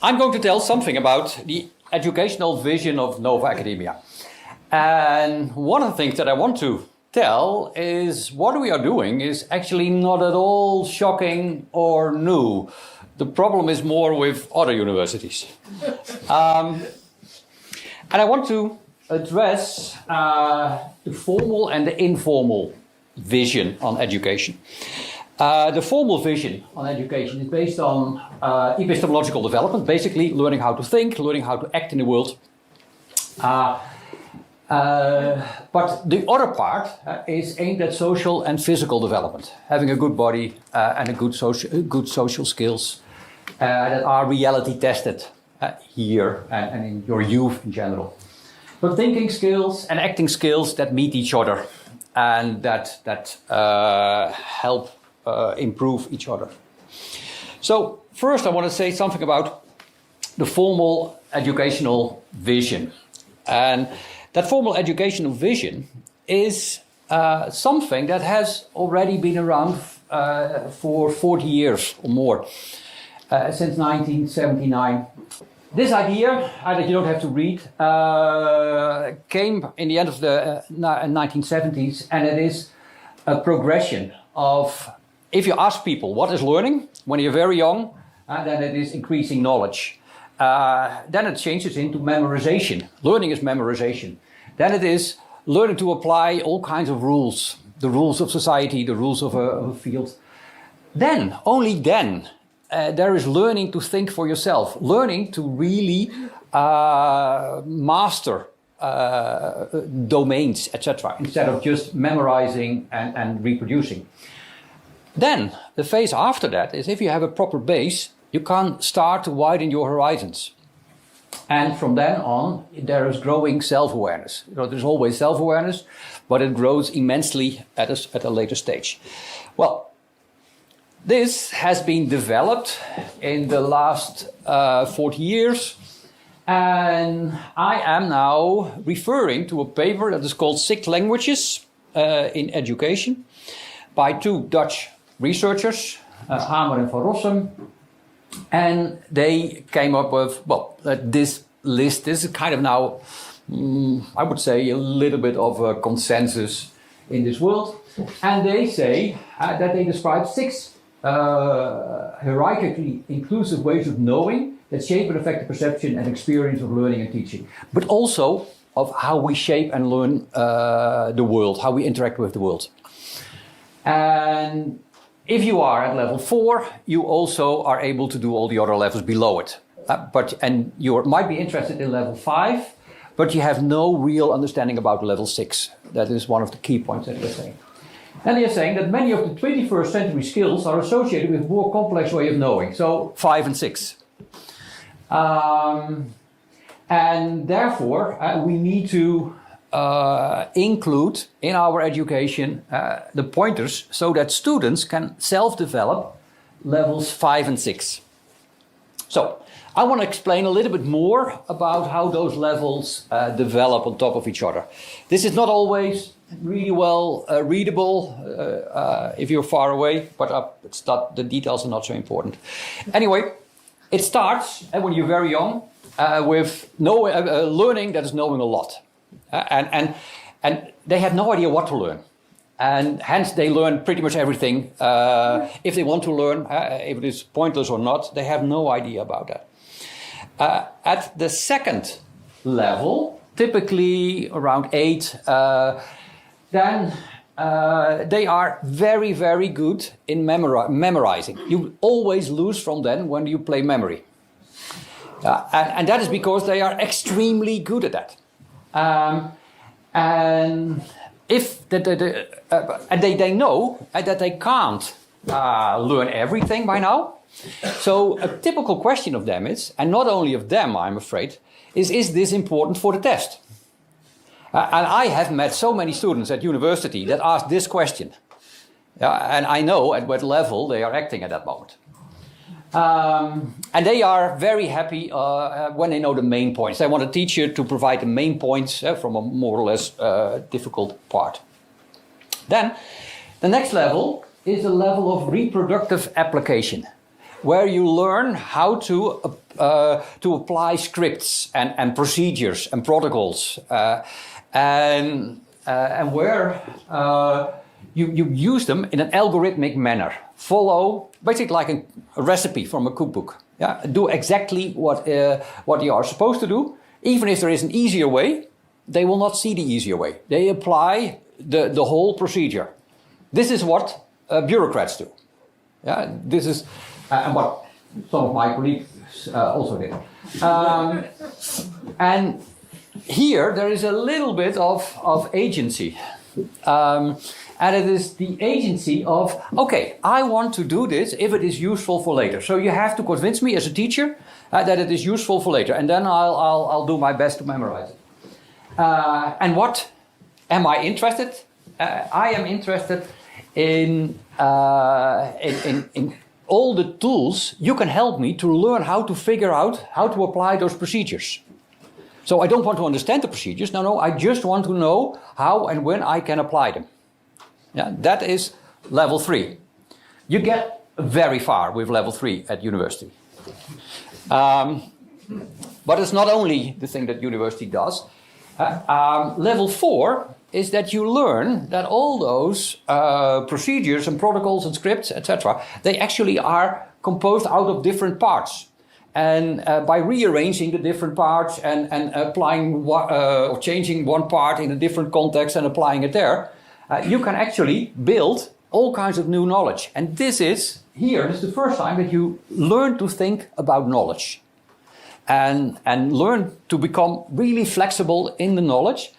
I'm going to tell something about the educational vision of Nova Academia. And one of the things that I want to tell is what we are doing is actually not at all shocking or new. The problem is more with other universities. And I want to address the formal and the informal vision on education. The formal vision on education is based on epistemological development, basically learning how to think, learning how to act in the world. But the other part is aimed at social and physical development, having a good body and a good social skills that are reality tested here and in your youth in general. But thinking skills and acting skills that meet each other and that help improve each other. So first I want to say something about the formal educational vision. And that formal educational vision is something that has already been around for 40 years or more, since 1979. This idea, that you don't have to read, came in the end of the 1970s, and it is a progression of, if you ask people what is learning when you're very young, then it is increasing knowledge. Then it changes into memorization. Learning is memorization. Then it is learning to apply all kinds of rules, the rules of society, the rules of a field. Then, only then, there is learning to think for yourself, learning to really master domains, etc., instead of just memorizing and reproducing. Then, the phase after that is if you have a proper base, you can start to widen your horizons. And from then on, there is growing self-awareness. You know, there's always self-awareness, but it grows immensely at a later stage. Well, this has been developed in the last 40 years. And I am now referring to a paper that is called Six Languages in Education by two Dutch researchers, Hamer and Van Rossum. And they came up with, this list. This is kind of now, I would say, a little bit of a consensus in this world. And they say that they describe six hierarchically inclusive ways of knowing that shape and affect the perception and experience of learning and teaching, but also of how we shape and learn the world, how we interact with the world. And if you are at level 4, you also are able to do all the other levels below it. And you might be interested in level 5, but you have no real understanding about level 6. That is one of the key points that they're saying. And they're saying that many of the 21st century skills are associated with a more complex way of knowing. So 5 and 6. And therefore, we need to include in our education the pointers so that students can self-develop levels 5 and 6. So I want to explain a little bit more about how those levels develop on top of each other. This is not always really well readable if you're far away, but it's not, the details are not so important. Anyway, it starts when you're very young with learning that is knowing a lot. And they have no idea what to learn. And hence they learn pretty much everything. If they want to learn, if it is pointless or not, they have no idea about that. At the second level, typically around 8, then they are very, very good in memorizing. You always lose from them when you play memory. And that is because they are extremely good at that. And if they know that they can't learn everything by now. So a typical question of them is, and not only of them, I'm afraid, is this important for the test? And I have met so many students at university that ask this question. And I know at what level they are acting at that moment. And they are very happy when they know the main points. They want a teacher to provide the main points from a more or less difficult part. Then, the next level is a level of reproductive application. where you learn how to apply scripts and procedures and protocols, and where you use them in an algorithmic manner. Follow, basically like a recipe from a cookbook. Yeah, do exactly what you are supposed to do. Even if there is an easier way, they will not see the easier way. They apply the whole procedure. This is what bureaucrats do. Yeah, this is and what some of my colleagues also did. And here there is a little bit of agency. And it is the agency of, okay, I want to do this if it is useful for later. So you have to convince me as a teacher that it is useful for later. And then I'll do my best to memorize it. And what am I interested? I am interested in all the tools you can help me to learn how to figure out how to apply those procedures. So I don't want to understand the procedures. No, I just want to know how and when I can apply them. Yeah, that is level 3. You get very far with level 3 at university. But it's not only the thing that university does. Level 4 is that you learn that all those procedures and protocols and scripts, etc., they actually are composed out of different parts. And by rearranging the different parts and applying or changing one part in a different context and applying it there, you can actually build all kinds of new knowledge. And this is the first time that you learn to think about knowledge. And learn to become really flexible in the knowledge.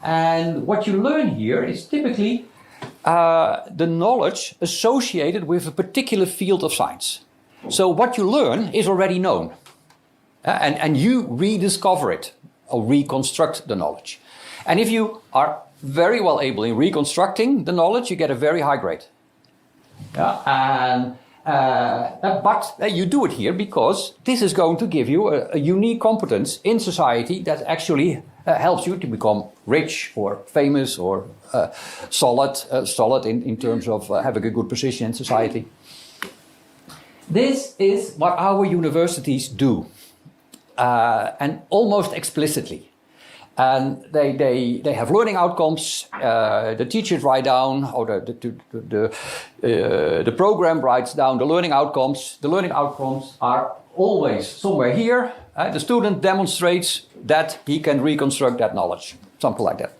And what you learn here is typically the knowledge associated with a particular field of science. So what you learn is already known. And you rediscover it or reconstruct the knowledge. And if you are very well able in reconstructing the knowledge, you get a very high grade. Yeah, but you do it here because this is going to give you a unique competence in society that actually helps you to become rich or famous or solid in terms of having a good position in society. This is what our universities do, and almost explicitly. And they have learning outcomes. The teachers write down, or the program writes down the learning outcomes. The learning outcomes are always somewhere here. The student demonstrates that he can reconstruct that knowledge, something like that.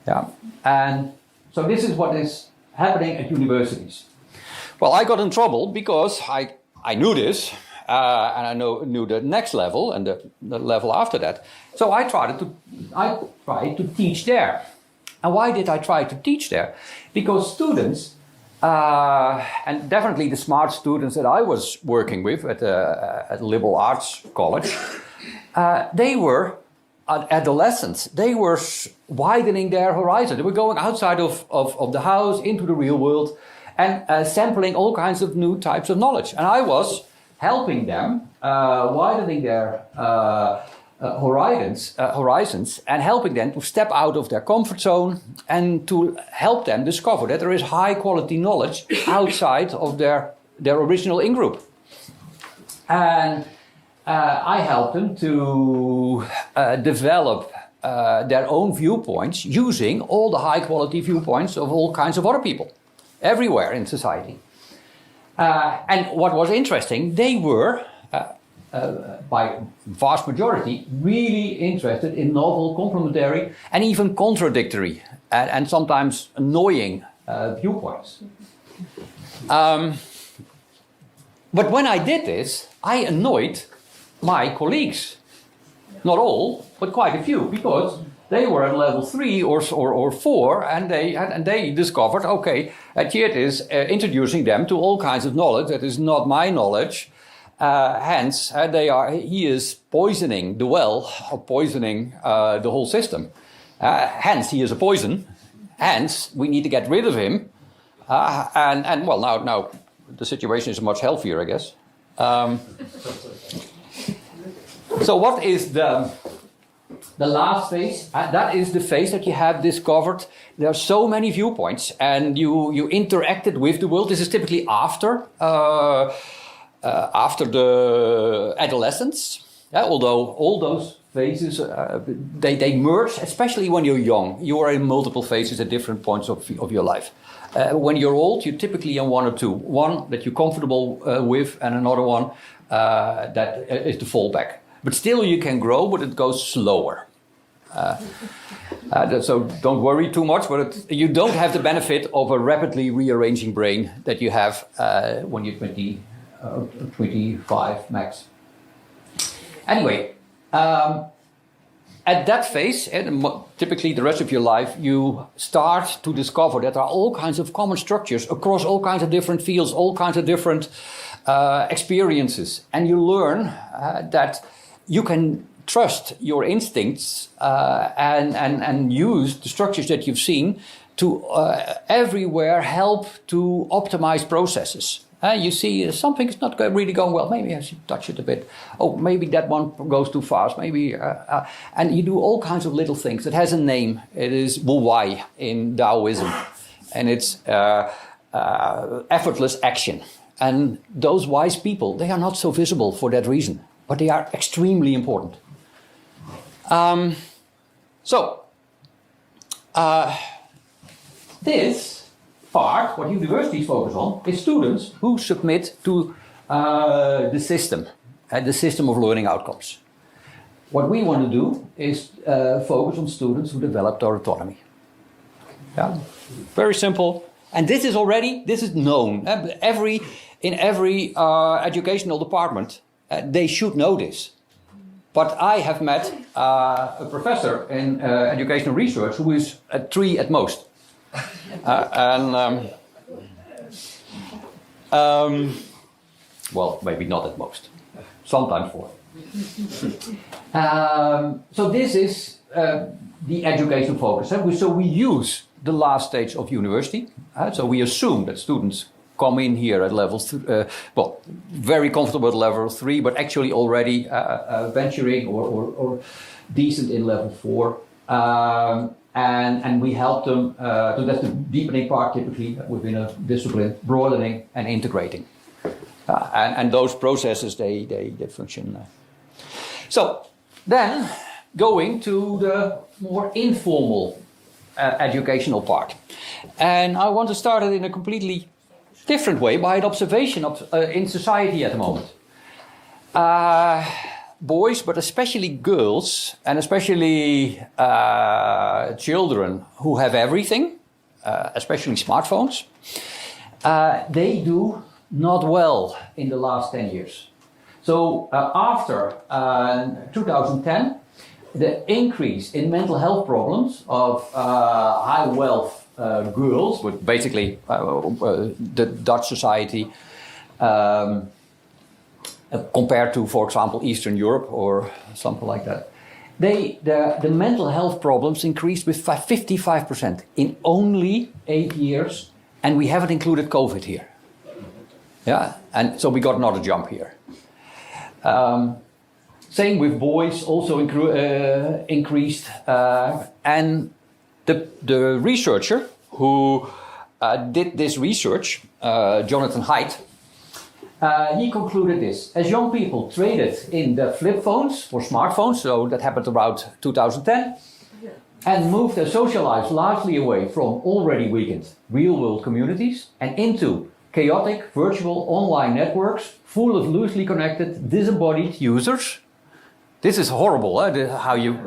Yeah, and so this is what is happening at universities. Well, I got in trouble because I knew this. And I knew the next level and the level after that. So I tried to teach there. And why did I try to teach there? Because students, and definitely the smart students that I was working with at liberal arts college, they were adolescents. They were widening their horizon. They were going outside of the house into the real world and sampling all kinds of new types of knowledge. And I was helping them, widening their horizons and helping them to step out of their comfort zone and to help them discover that there is high quality knowledge outside of their original in-group. And I helped them to develop their own viewpoints using all the high quality viewpoints of all kinds of other people everywhere in society. And what was interesting, they were, by vast majority, really interested in novel, complementary, and even contradictory, and sometimes annoying viewpoints. But when I did this, I annoyed my colleagues. Not all, but quite a few, because they were at level 3 or 4, and they discovered, okay, Geert is introducing them to all kinds of knowledge that is not my knowledge. Hence, he is poisoning the well, or poisoning the whole system. Hence, he is a poison. Hence, we need to get rid of him. And well, now the situation is much healthier, I guess. So, what is the last phase? That is the phase that you have discovered. There are so many viewpoints, and you interacted with the world. This is typically after after the adolescence, although all those phases, they merge, especially when you're young. You are in multiple phases at different points of your life. When you're old, you're typically in one or two. One that you're comfortable with, and another one that is the fallback. But still you can grow, but it goes slower. So don't worry too much, but you don't have the benefit of a rapidly rearranging brain that you have when you're 20, 25 max. Anyway, at that phase, typically the rest of your life, you start to discover that there are all kinds of common structures across all kinds of different fields, all kinds of different experiences. And you learn that you can trust your instincts and use the structures that you've seen to everywhere help to optimize processes. You see something's not really going well. Maybe I should touch it a bit. Oh, maybe that one goes too fast. Maybe, and you do all kinds of little things. It has a name. It is Wu Wai in Taoism, and it's effortless action. And those wise people, they are not so visible for that reason, but they are extremely important. This part, what universities focus on, is students who submit to the system of learning outcomes. What we want to do is focus on students who develop their autonomy. Yeah, very simple. And this is known. In every educational department, they should know this. But I have met a professor in educational research who is at 3 at most. Well, maybe not at most. Sometimes 4. So this is the education focus. So we use the last stage of university. So we assume that students come in here at level, very comfortable at level 3, but actually already venturing or decent in level 4. And we help them, so that's the deepening part typically within a discipline, broadening and integrating. And those processes, they function. So then going to the more informal educational part. And I want to start it in a completely different way, by an observation of, in society at the moment. Boys, but especially girls, and especially children who have everything, especially smartphones, they do not well in the last 10 years. So after 2010, the increase in mental health problems of high wealth girls, with basically the Dutch society, compared to, for example, Eastern Europe or something like that, the mental health problems increased with 55% in only 8 years, and we haven't included COVID here. Yeah, and so we got another jump here. Same with boys, also increased, and the researcher who did this research, Jonathan Haidt, he concluded this: as young people traded in the flip phones for smartphones, so that happened about 2010, and moved their social lives largely away from already weakened real-world communities and into chaotic virtual online networks full of loosely connected, disembodied users. This is horrible, how you...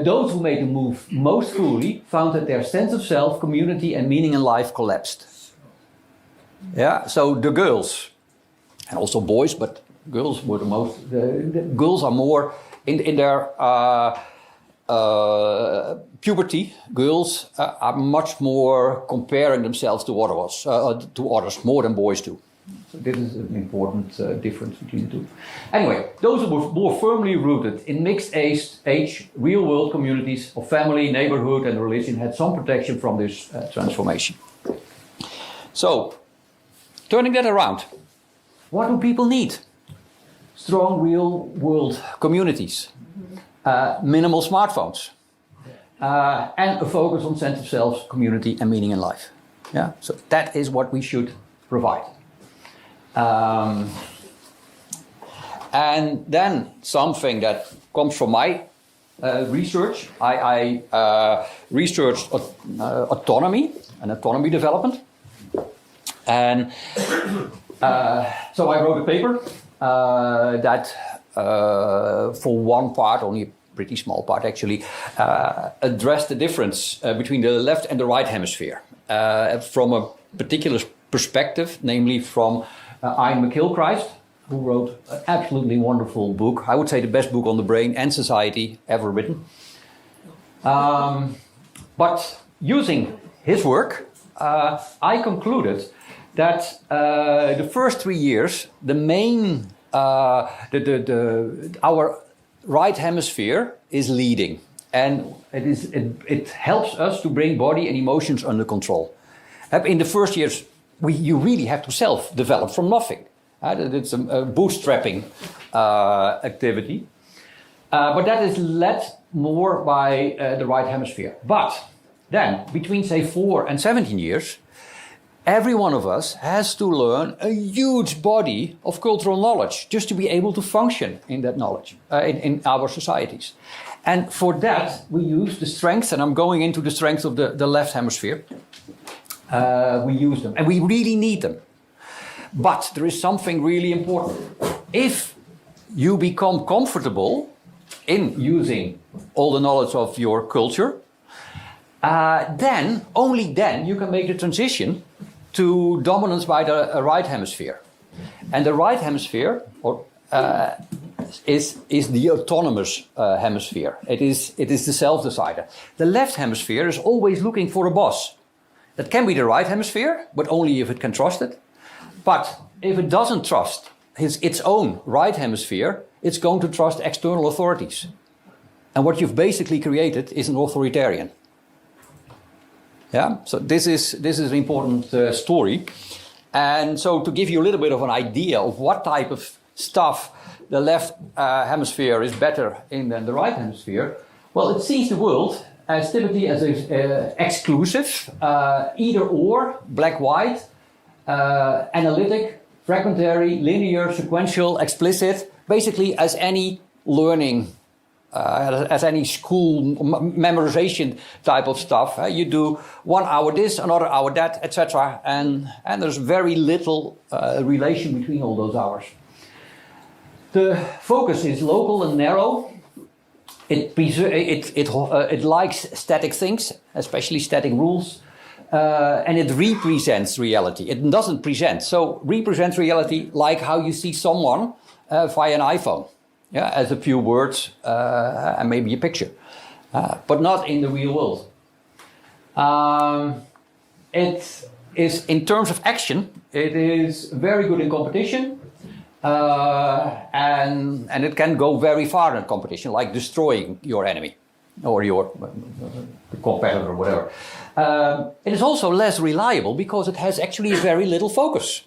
those who made the move most fully found that their sense of self, community and meaning in life collapsed. Yeah, so the girls, and also boys, but girls were the most... The girls are more in their puberty. Girls are much more comparing themselves to others more than boys do. So this is an important difference between the two. Anyway, those who were more firmly rooted in mixed age real-world communities of family, neighborhood and religion had some protection from this transformation. So, turning that around, what do people need? Strong real-world communities, minimal smartphones, and a focus on sense of self, community and meaning in life. Yeah, so that is what we should provide. And then something that comes from my research, I researched autonomy and autonomy development. And so I wrote a paper that for one part, only a pretty small part actually, addressed the difference between the left and the right hemisphere from a particular perspective, namely from Ian McGilchrist, who wrote an absolutely wonderful book. I would say the best book on the brain and society ever written. But using his work, I concluded that the first 3 years, the main, our right hemisphere is leading, and it helps us to bring body and emotions under control. In the first years, you really have to self-develop from nothing. It's a bootstrapping activity, but that is led more by the right hemisphere. But then, between say 4 and 17 years, every one of us has to learn a huge body of cultural knowledge just to be able to function in that knowledge, in our societies. And for that, we use the strengths, and I'm going into the strengths of the left hemisphere. We use them, and we really need them. But there is something really important. If you become comfortable in using all the knowledge of your culture, then, only then, you can make the transition to dominance by the right hemisphere. And the right hemisphere is the autonomous hemisphere. It is the self-decider. The left hemisphere is always looking for a boss. That can be the right hemisphere, but only if it can trust it. But if it doesn't trust its own right hemisphere, it's going to trust external authorities. And what you've basically created is an authoritarian. Yeah, so this is an important story. And so to give you a little bit of an idea of what type of stuff the left hemisphere is better in than the right hemisphere, well, it sees the world as typically as exclusive, either or, black-white, analytic, fragmentary, linear, sequential, explicit, basically as any learning, as any school memorization type of stuff. You do 1 hour this, another hour that, etc. And there's very little relation between all those hours. The focus is local and narrow. It likes static things, especially static rules. And it represents reality. It doesn't present. So represents reality like how you see someone via an iPhone. Yeah, as a few words and maybe a picture. But not in the real world. It is, in terms of action, it is very good in competition. And it can go very far in competition, like destroying your enemy or your competitor or whatever. It is also less reliable because it has actually very little focus.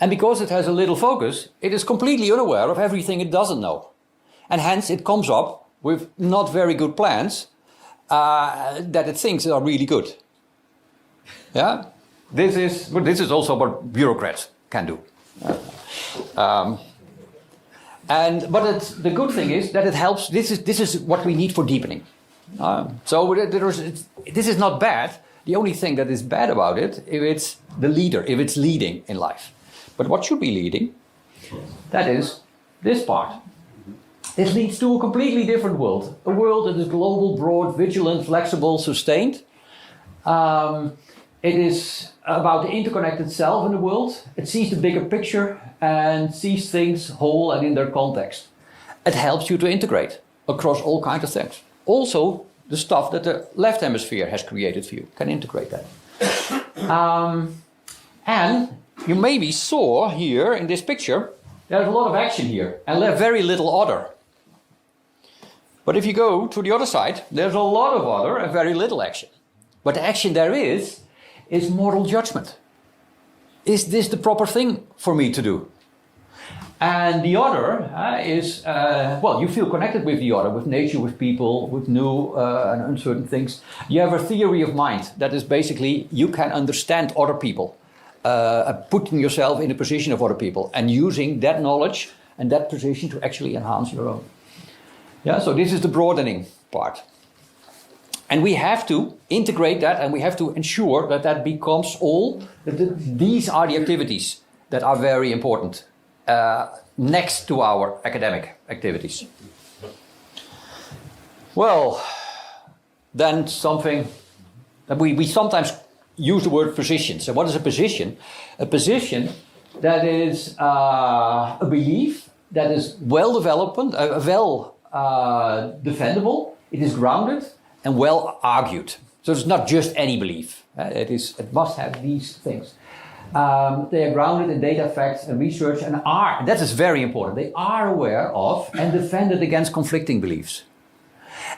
And because it has a little focus, it is completely unaware of everything it doesn't know. And hence it comes up with not very good plans that it thinks are really good. Yeah? This is also what bureaucrats can do. But the good thing is that it helps. This is what we need for deepening. This is not bad. The only thing that is bad about it, if it's the leader, if it's leading in life. But what should be leading? That is this part. This leads to a completely different world. A world that is global, broad, vigilant, flexible, sustained. It is about the interconnected self in the world. It sees the bigger picture and sees things whole and in their context. It helps you to integrate across all kinds of things. Also, the stuff that the left hemisphere has created for you can integrate that. And you maybe saw here in this picture, there's a lot of action here and very little other. But if you go to the other side, there's a lot of other and very little action. But the action there is moral judgment. Is this the proper thing for me to do? And the other is, you feel connected with the other, with nature, with people, with new and uncertain things. You have a theory of mind that is basically you can understand other people putting yourself in the position of other people and using that knowledge and that position to actually enhance your own. Yeah, so this is the broadening part. And we have to integrate that, and we have to ensure that that becomes these are the activities that are very important next to our academic activities. Well, then something that we sometimes use the word position. So what is a position? A position that is a belief that is well developed, defendable, it is grounded and well argued. So it's not just any belief. It must have these things. They are grounded in data, facts, and research, and that is very important. They are aware of and defended against conflicting beliefs.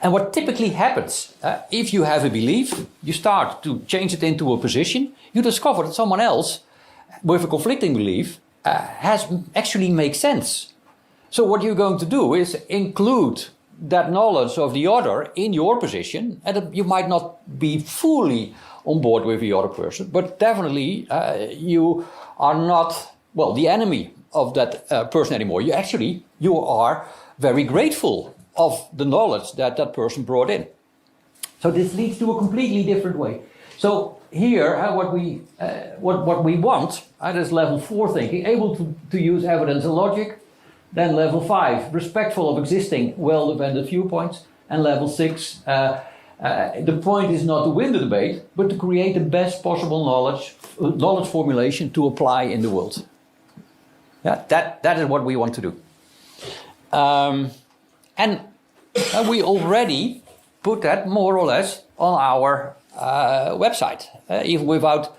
And what typically happens, if you have a belief, you start to change it into a position, you discover that someone else with a conflicting belief actually makes sense. So what you're going to do is include that knowledge of the other in your position, and you might not be fully on board with the other person, but definitely you are not, the enemy of that person anymore. You are very grateful of the knowledge that that person brought in. So this leads to a completely different way. So here, what we want, is level 4 thinking, able to use evidence and logic. Then level 5, respectful of existing well-defended viewpoints. And level 6, the point is not to win the debate, but to create the best possible knowledge formulation to apply in the world. Yeah, that is what we want to do. And we already put that more or less on our website, even without.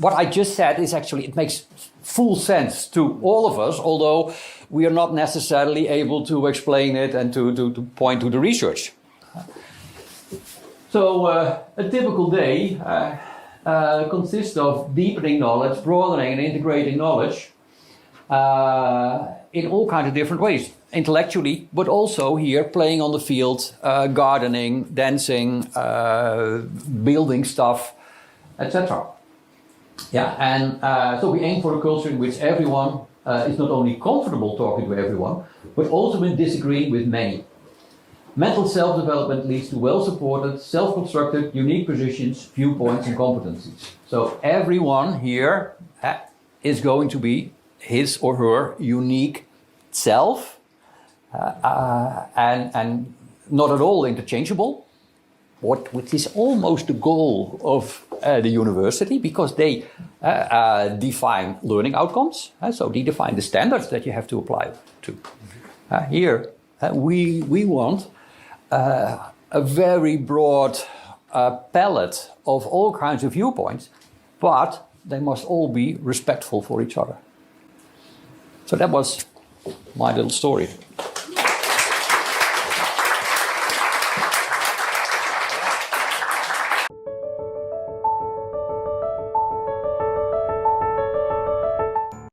What I just said is actually, it makes full sense to all of us, although we are not necessarily able to explain it and to point to the research. So a typical day consists of deepening knowledge, broadening and integrating knowledge in all kinds of different ways, intellectually, but also here playing on the field, gardening, dancing, building stuff, etc. Yeah, and so we aim for a culture in which everyone is not only comfortable talking to everyone, but also in disagreeing with many. Mental self-development leads to well-supported, self-constructed, unique positions, viewpoints, and competencies. So everyone here is going to be his or her unique self, and not at all interchangeable, which is almost the goal of the university, because they define learning outcomes. So they define the standards that you have to apply to. Here, we want a very broad palette of all kinds of viewpoints, but they must all be respectful for each other. So that was my little story.